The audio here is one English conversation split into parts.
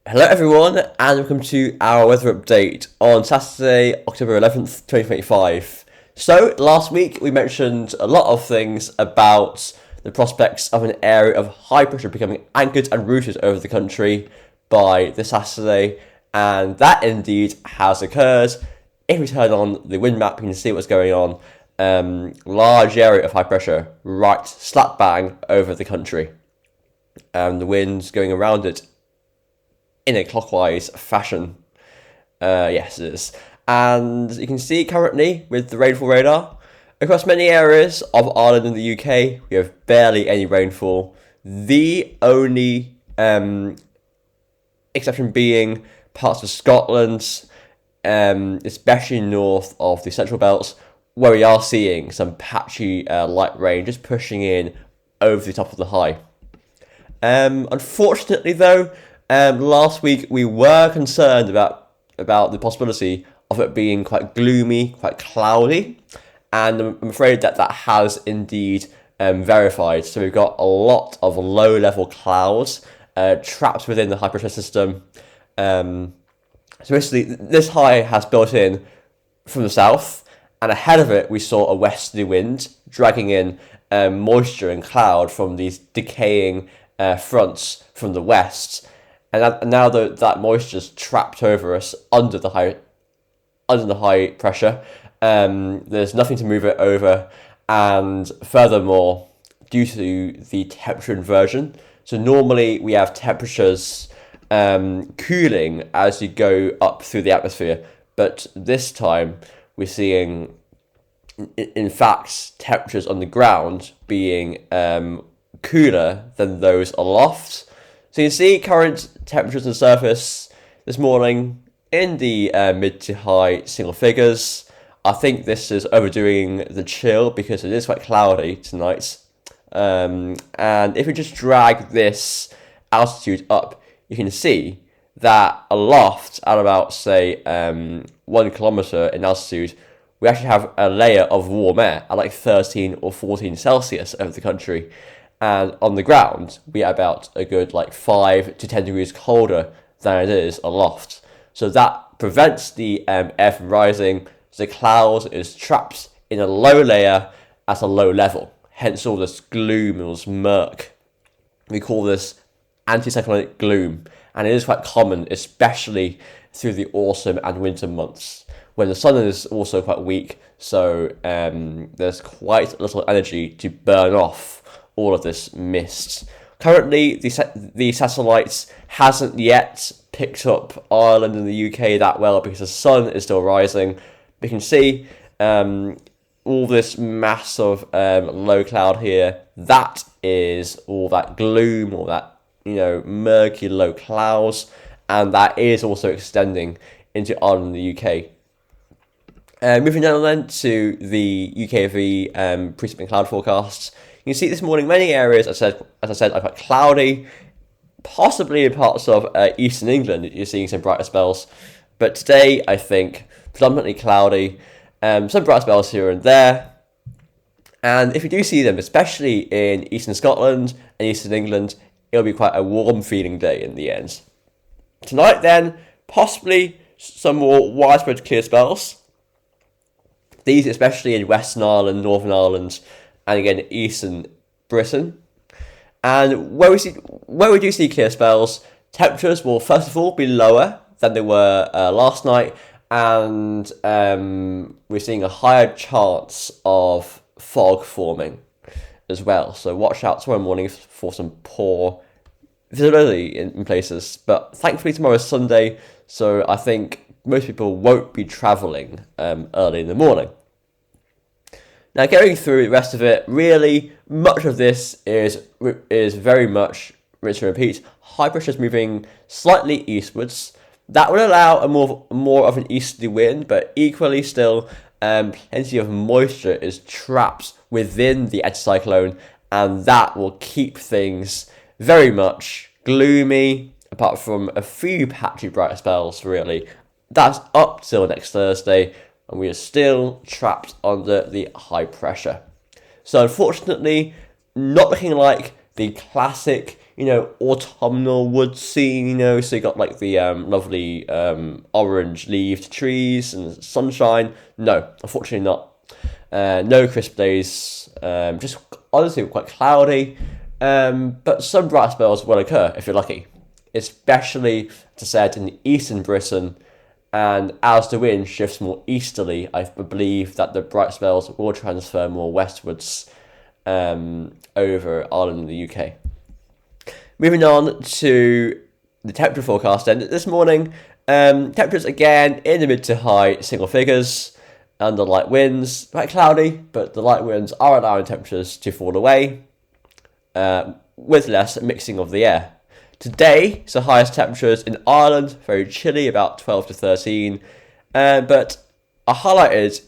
Hello everyone and welcome to our weather update on Saturday, October 11th, 2025. So last week we mentioned a lot of things about the prospects of an area of high pressure becoming anchored and rooted over the country by this Saturday, and that indeed has occurred. If we turn on the wind map, you can see what's going on. Large area of high pressure right slap bang over the country, and the wind's going around it in a clockwise fashion. Yes, it is. And you can see currently with the rainfall radar, across many areas of Ireland and the UK, we have barely any rainfall. The only exception being parts of Scotland, especially north of the central belts, where we are seeing some patchy light rain just pushing in over the top of the high. Unfortunately though, last week we were concerned about the possibility of it being quite gloomy, quite cloudy, and I'm afraid that has indeed verified. So we've got a lot of low-level clouds trapped within the high pressure system. So basically, this high has built in from the south, and ahead of it we saw a westerly wind dragging in moisture and cloud from these decaying fronts from the west. And now that moisture's trapped over us under the high pressure, there's nothing to move it over, and furthermore, due to the temperature inversion, so normally we have temperatures cooling as you go up through the atmosphere, but this time we're seeing, in fact, temperatures on the ground being cooler than those aloft. So you can see current temperatures on the surface this morning in the mid to high single figures. I think this is overdoing the chill because it is quite cloudy tonight. And if we just drag this altitude up, you can see that aloft at about, say, 1 kilometer in altitude, we actually have a layer of warm air at like 13 or 14 Celsius over the country. And on the ground, we are about a good 5 to 10 degrees colder than it is aloft. So that prevents the air from rising. So the cloud is trapped in a low layer at a low level. Hence all this gloom, all this murk. We call this anticyclonic gloom. And it is quite common, especially through the autumn and winter months, when the sun is also quite weak. So there's quite little energy to burn off all of this mist. Currently, the satellite hasn't yet picked up Ireland and the UK that well because the sun is still rising. We can see all this mass of low cloud here. That is all that gloom, all that murky low clouds, and that is also extending into Ireland and the UK. Moving down then to the UKV precipitating cloud forecasts. You can see this morning many areas, as I said, are quite cloudy. Possibly in parts of eastern England, you're seeing some brighter spells. But today, I think, predominantly cloudy. Some bright spells here and there. And if you do see them, especially in eastern Scotland and eastern England, it'll be quite a warm feeling day in the end. Tonight then, possibly some more widespread clear spells. These especially in Western Ireland, Northern Ireland, and again eastern Britain. And where we do see clear spells, temperatures will first of all be lower than they were last night, and we're seeing a higher chance of fog forming as well. So watch out tomorrow morning for some poor visibility in places. But thankfully tomorrow is Sunday, so I think most people won't be travelling early in the morning. Now, going through the rest of it, really, much of this is very much rinse and repeat. High pressure is moving slightly eastwards. That will allow a more of an easterly wind, but equally still, plenty of moisture is trapped within the anticyclone, and that will keep things very much gloomy, apart from a few patchy brighter spells, really. That's up till next Thursday, and we are still trapped under the high pressure. So unfortunately, not looking like the classic autumnal wood scene, so you got like the lovely orange leaved trees and sunshine. No, unfortunately not. No crisp days, just honestly quite cloudy, but some bright spells will occur if you're lucky, especially, as I said, in eastern Britain. And as the wind shifts more easterly, I believe that the bright spells will transfer more westwards over Ireland and the UK. Moving on to the temperature forecast then. This morning, temperatures again in the mid to high single figures and the light winds. Quite cloudy, but the light winds are allowing temperatures to fall away with less mixing of the air. Today, the highest temperatures in Ireland, very chilly, about 12 to 13. But I highlighted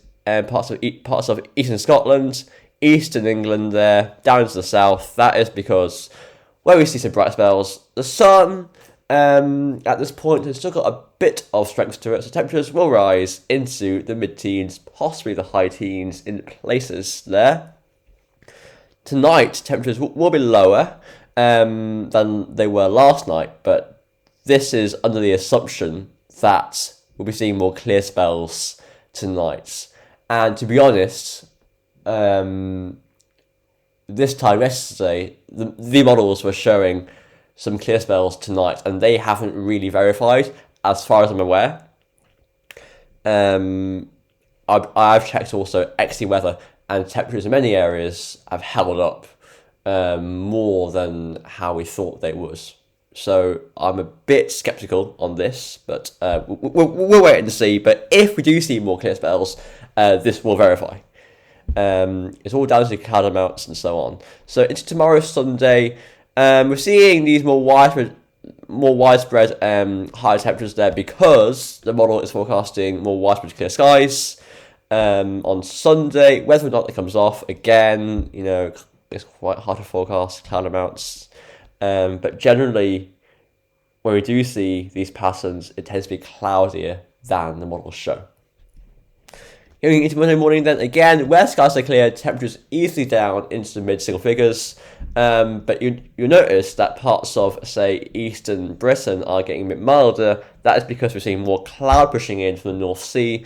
parts of eastern Scotland, eastern England there, down to the south. That is because where we see some bright spells, the sun at this point has still got a bit of strength to it, so temperatures will rise into the mid-teens, possibly the high teens in places there. Tonight, temperatures will be lower than they were last night, but this is under the assumption that we'll be seeing more clear spells tonight. And to be honest, this time yesterday, the models were showing some clear spells tonight, and they haven't really verified, as far as I'm aware. I've checked also XE weather, and temperatures in many areas have held up more than how we thought they would. So I'm a bit sceptical on this, but we'll wait and see. But if we do see more clear spells, this will verify. It's all down to cloud amounts and so on. So into tomorrow, Sunday, we're seeing these more widespread higher temperatures there because the model is forecasting more widespread clear skies. On Sunday, whether or not it comes off, again, it's quite hard to forecast cloud amounts. But generally, when we do see these patterns, it tends to be cloudier than the models show. Going into Monday morning then, again, where skies are clear, temperatures easily down into the mid-single figures. But you'll notice that parts of, say, eastern Britain are getting a bit milder. That is because we're seeing more cloud pushing in from the North Sea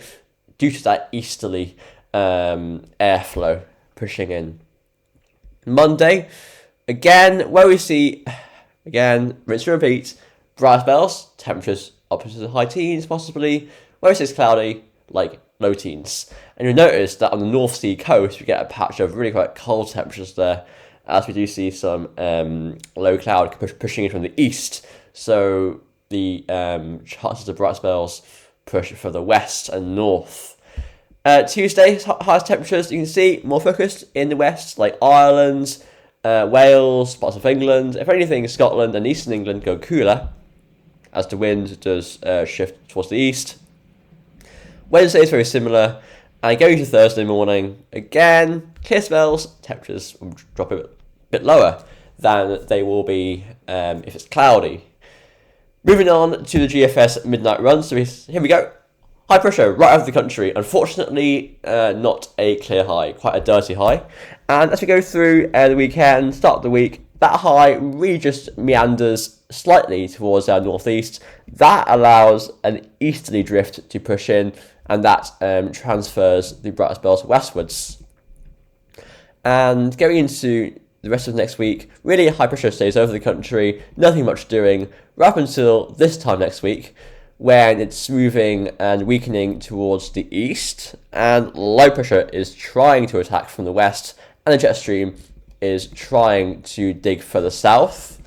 due to that easterly airflow pushing in. Monday, again, where we see, rinse and repeat, bright spells, temperatures up into the high teens possibly, where it's cloudy, like low teens. And you'll notice that on the North Sea coast, we get a patch of really quite cold temperatures there, as we do see some low cloud pushing in from the east. So the chances of bright spells push for the west and north. Tuesday, highest temperatures, you can see, more focused in the west, like Ireland, Wales, parts of England. If anything, Scotland and eastern England go cooler, as the wind does shift towards the east. Wednesday is very similar, and going to Thursday morning, again, clear spells, temperatures will drop a bit lower than they will be if it's cloudy. Moving on to the GFS midnight run, so here we go. High pressure right over the country. Unfortunately, not a clear high, quite a dirty high. And as we go through the weekend, start of the week, that high really just meanders slightly towards our northeast. That allows an easterly drift to push in, and that transfers the bright spells westwards. And going into the rest of next week, really high pressure stays over the country, nothing much doing, right up until this time next week, when it's moving and weakening towards the east, and low pressure is trying to attack from the west, and the jet stream is trying to dig further south.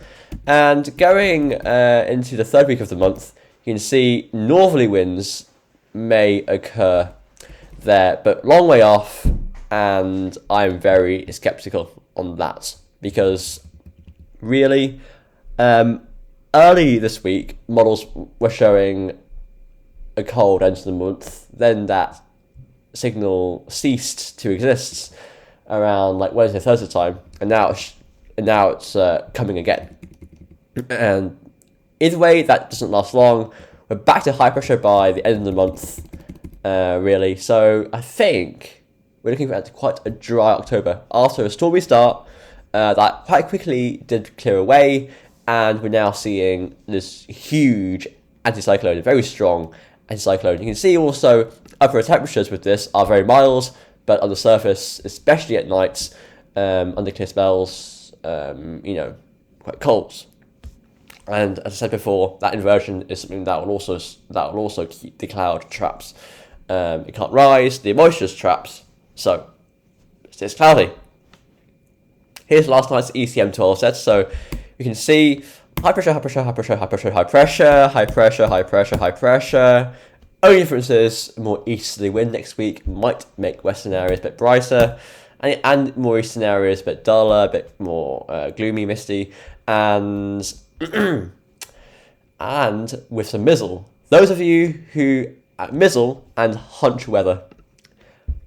And going into the third week of the month, you can see northerly winds may occur there, but long way off, and I'm very skeptical on that, because really, early this week, models were showing a cold end to the month. Then that signal ceased to exist around like Wednesday, Thursday time, and now it's coming again. And either way, that doesn't last long. We're back to high pressure by the end of the month, really. So I think we're looking at quite a dry October after a stormy start that quite quickly did clear away. and we're now seeing this huge anticyclone, a very strong anticyclone. You can see also upper temperatures with this are very mild, but on the surface, especially at night, under clear spells, quite cold. And as I said before, that inversion is something that will also keep the cloud traps. It can't rise, the moisture's traps, so it's cloudy. Here's last night's ECM 12 set, so you can see high pressure, high pressure, high pressure, high pressure, high pressure, high pressure, high pressure, high pressure. Only difference is more easterly wind next week might make western areas a bit brighter, and more eastern areas a bit duller, a bit more gloomy, misty, and and with some Mizzle. Those of you who at Mizzle and Hunch weather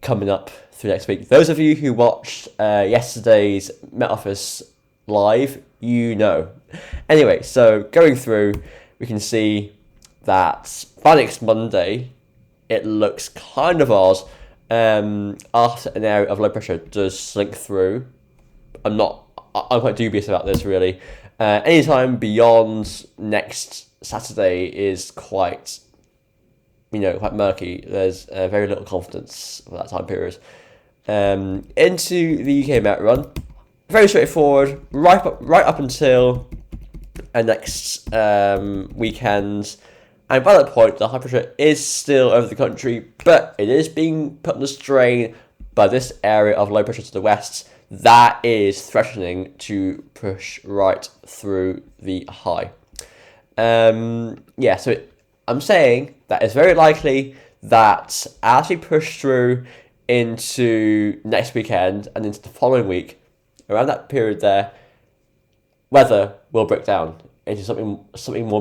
coming up through next week. Those of you who watched yesterday's Met Office live, you know. Anyway, so going through, we can see that by next Monday, it looks kind of odd after an area of low pressure does slink through. I'm quite dubious about this, really. Anytime beyond next Saturday is quite murky. There's very little confidence for that time period. Into the UK Met run, very straightforward, right up until next weekend. And by that point, the high pressure is still over the country, but it is being put under strain by this area of low pressure to the west. That is threatening to push right through the high. So I'm saying that it's very likely that as we push through into next weekend and into the following week, around that period there, weather will break down into something more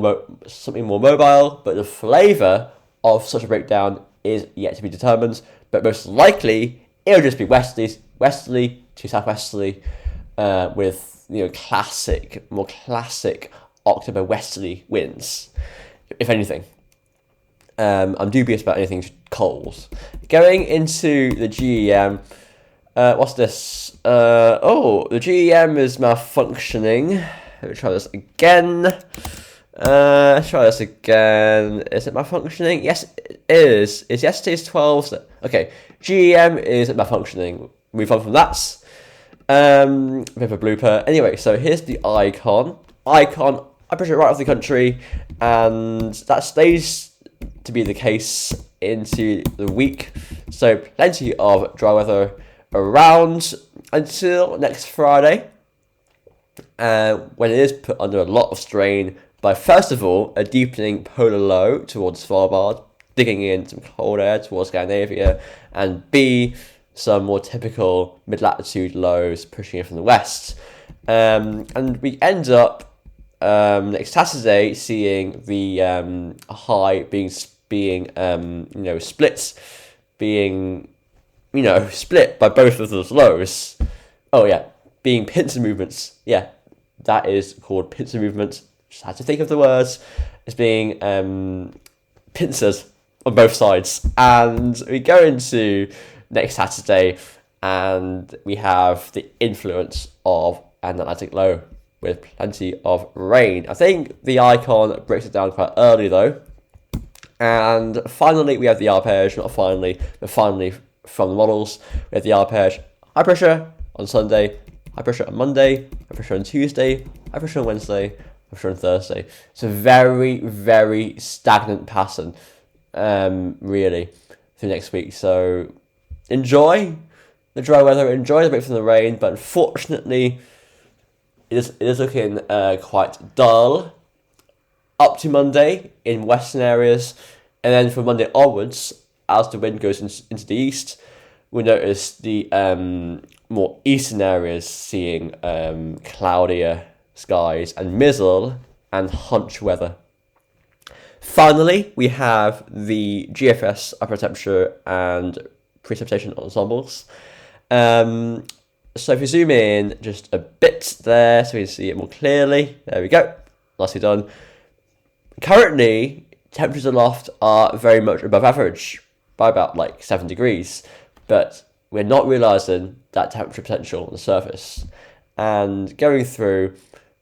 mobile, but the flavour of such a breakdown is yet to be determined. But most likely, it'll just be westerly to southwesterly, with more classic October westerly winds, if anything. I'm dubious about anything cold. Going into the GEM, what's this? The GEM is malfunctioning. Let me try this again. Is it malfunctioning? Yes, it is. Is yesterday's 12? Okay, GEM is malfunctioning. Move on from that. Bit of a blooper. Anyway, so here's the icon. I push it right off the country, and that stays to be the case into the week. So plenty of dry weather around until next Friday, when it is put under a lot of strain by, first of all, a deepening polar low towards Svalbard, digging in some cold air towards Scandinavia, and B, some more typical mid-latitude lows pushing in from the west. And we end up next Saturday seeing the high being split by both of those lows. Oh yeah, being pincer movements. Yeah, that is called pincer movements. Just had to think of the words. It's being pincers on both sides. And we go into next Saturday and we have the influence of an Atlantic low with plenty of rain. I think the icon breaks it down quite early though. And finally, we have the arpege, not finally, but finally from the models, we have the arpege. High pressure on Sunday, high pressure on Monday, high pressure on Tuesday, high pressure on Wednesday, high pressure on Thursday. It's a very, very stagnant pattern, really, for next week. So enjoy the dry weather, enjoy the break from the rain, but unfortunately, it is looking quite dull up to Monday in western areas, and then from Monday onwards, as the wind goes into the east, we notice the more eastern areas seeing cloudier skies and Mizzle and Hunch weather. Finally, we have the GFS upper temperature and precipitation ensembles. So if we zoom in just a bit there so we can see it more clearly, there we go, nicely done. Currently, temperatures aloft are very much above average by about 7 degrees, but we're not realising that temperature potential on the surface. And going through,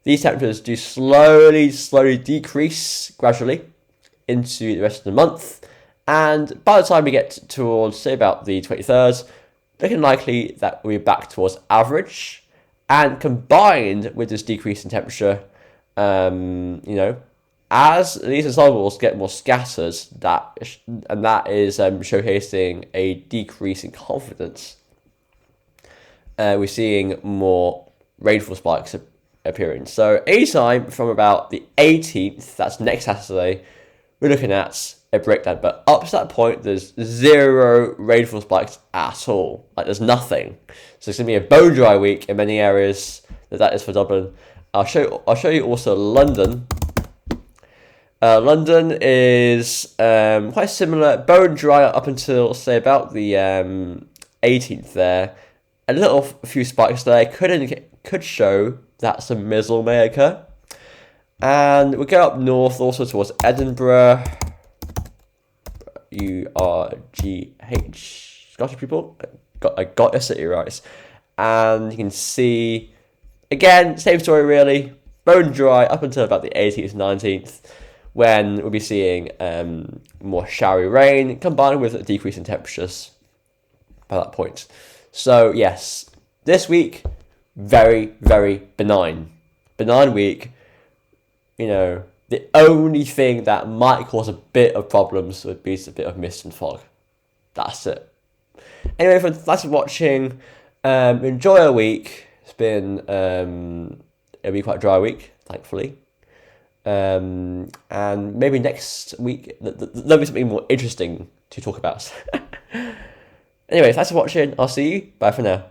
these temperatures do slowly decrease gradually into the rest of the month. And by the time we get towards, say, about the 23rd, looking likely that we'll be back towards average. And combined with this decrease in temperature, as these ensembles get more scattered, that is showcasing a decrease in confidence. We're seeing more rainfall spikes appearing. So anytime from about the 18th, that's next Saturday, we're looking at a breakdown. But up to that point, there's zero rainfall spikes at all. Like, there's nothing. So it's going to be a bone dry week in many areas. That is for Dublin. I'll show you also London. London is quite similar, bone dry up until, say, about the 18th there. A few spikes there could show that some mizzle may occur. And we go up north also towards Edinburgh. URGH, Scottish people. I got your city right. And you can see, again, same story really. Bone dry up until about the 18th, 19th. When we'll be seeing more showery rain combined with a decrease in temperatures by that point. So yes, this week, very, very benign. Benign week. The only thing that might cause a bit of problems would be a bit of mist and fog. That's it. Anyway, friends, thanks for watching. Enjoy our week. It's been it'll be quite a dry week, thankfully. And maybe next week there'll be something more interesting to talk about. Anyway, thanks for watching. I'll see you. Bye for now.